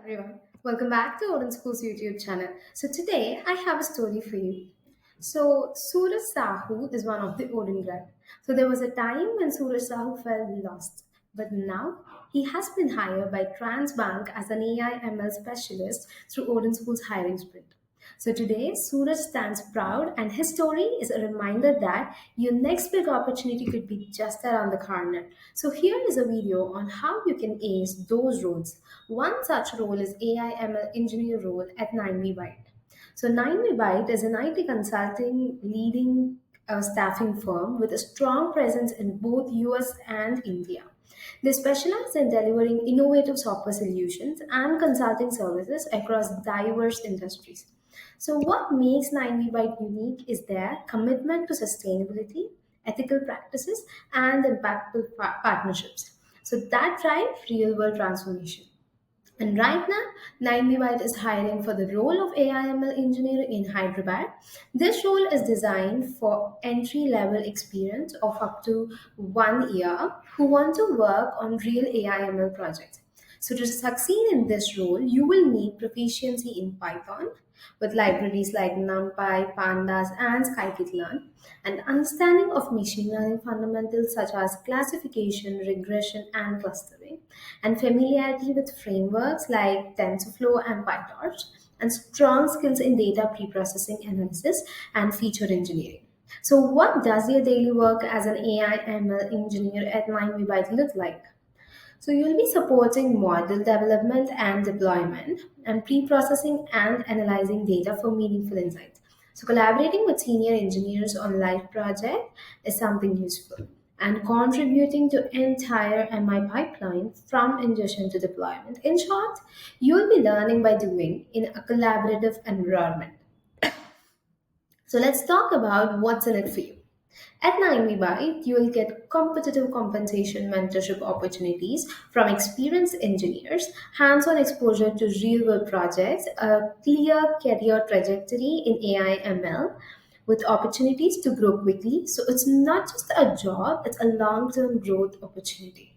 everyone. Welcome back to OdinSchool's YouTube channel. So today I have a story for you. So Suraj Sahu is one of the Odin grad. So there was a time when Suraj Sahu felt lost, but now he has been hired by Transbank as an AI/ML specialist through OdinSchool's hiring sprint. So today, Suraj stands proud, and his story is a reminder that your next big opportunity could be just around the corner. So here is a video on how you can ace those roles. One such role is AI/ML engineer role at 9VByte. So 9VByte is an IT consulting leading staffing firm with a strong presence in both US and India. They specialize in delivering innovative software solutions and consulting services across diverse industries. So, what makes 9VByte unique is their commitment to sustainability, ethical practices, and impactful partnerships. So, that drive real world transformation. And right now, 9VByte is hiring for the role of AI/ML engineer in Hyderabad. This role is designed for entry level experience of up to 1 year who want to work on real AI/ML projects. So, to succeed in this role, you will need proficiency in Python with libraries like NumPy, Pandas, and Scikit-learn, and understanding of machine learning fundamentals such as classification, regression, and clustering, and familiarity with frameworks like TensorFlow and PyTorch, and strong skills in data preprocessing analysis and feature engineering. So, what does your daily work as an AI/ML engineer at 9VByte look like? So you'll be supporting model development and deployment and pre-processing and analyzing data for meaningful insights. So collaborating with senior engineers on live project is something useful and contributing to entire MI pipeline from ingestion to deployment. In short, you'll be learning by doing in a collaborative environment. So let's talk about what's in it for you. At 9VByte, you will get competitive compensation mentorship opportunities from experienced engineers, hands-on exposure to real-world projects, a clear career trajectory in AI/ML with opportunities to grow quickly. So it's not just a job, it's a long-term growth opportunity.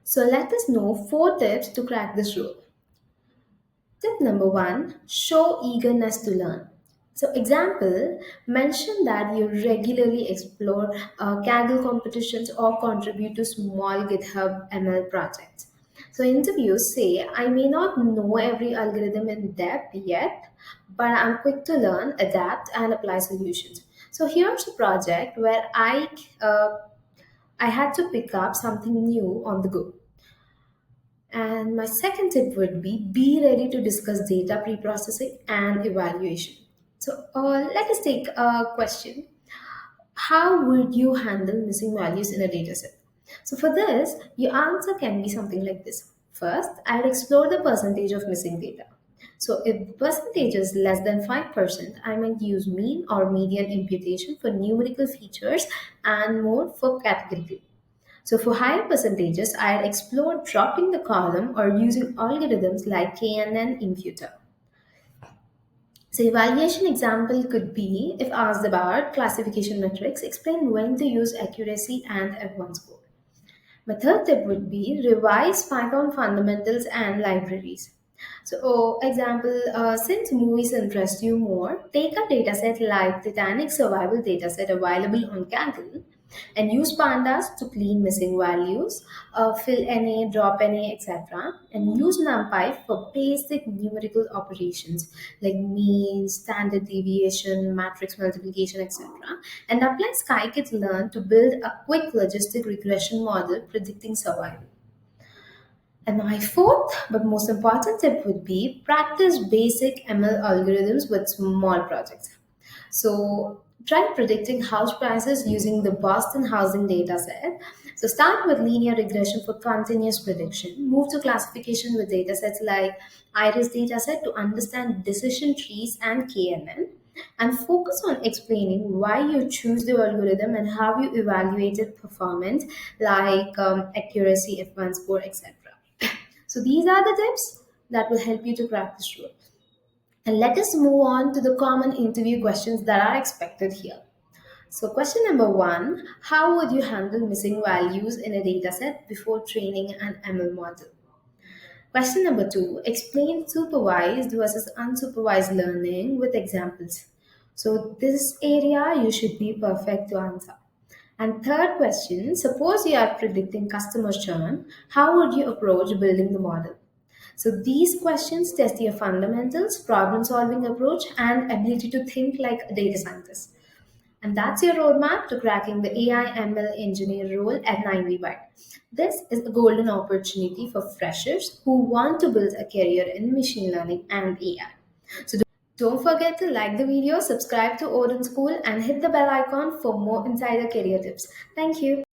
So let us know 4 tips to crack this role. Tip number one, show eagerness to learn. So, example, mention that you regularly explore Kaggle competitions or contribute to small GitHub ML projects. So, interviews say, I may not know every algorithm in depth yet, but I'm quick to learn, adapt, and apply solutions. So, here's a project where I had to pick up something new on the go. And my second tip would be ready to discuss data preprocessing and evaluation. So let us take a question. How would you handle missing values in a dataset? So for this, your answer can be something like this. First, I'll explore the percentage of missing data. So if the percentage is less than 5%, I might use mean or median imputation for numerical features and mode for category. So for higher percentages, I'd explore dropping the column or using algorithms like KNN imputer. So evaluation example could be, if asked about classification metrics, explain when to use accuracy and F1 score. My third tip would be revise Python fundamentals and libraries. So, since movies interest you more, take a dataset like Titanic survival dataset available on Kaggle and use pandas to clean missing values, fill NA, drop NA, etc. And use NumPy for basic numerical operations like mean, standard deviation, matrix multiplication, etc. And apply scikit-learn to build a quick logistic regression model predicting survival. And my fourth but most important tip would be practice basic ML algorithms with small projects. So try predicting house prices using the Boston housing data set. So start with linear regression for continuous prediction. Move to classification with datasets like Iris dataset to understand decision trees and KNN. And focus on explaining why you choose the algorithm and how you evaluated performance like accuracy, F1 score, etc. So these are the tips that will help you to crack this role. And let us move on to the common interview questions that are expected here. So question number one, how would you handle missing values in a dataset before training an ML model? Question number two, explain supervised versus unsupervised learning with examples. So, this area you should be perfect to answer. And third question, suppose you are predicting customer churn, how would you approach building the model? So, these questions test your fundamentals, problem solving approach, and ability to think like a data scientist. And that's your roadmap to cracking the AI ML engineer role at 9VByte. This is a golden opportunity for freshers who want to build a career in machine learning and AI. So don't forget to like the video, subscribe to OdinSchool, and hit the bell icon for more insider career tips. Thank you.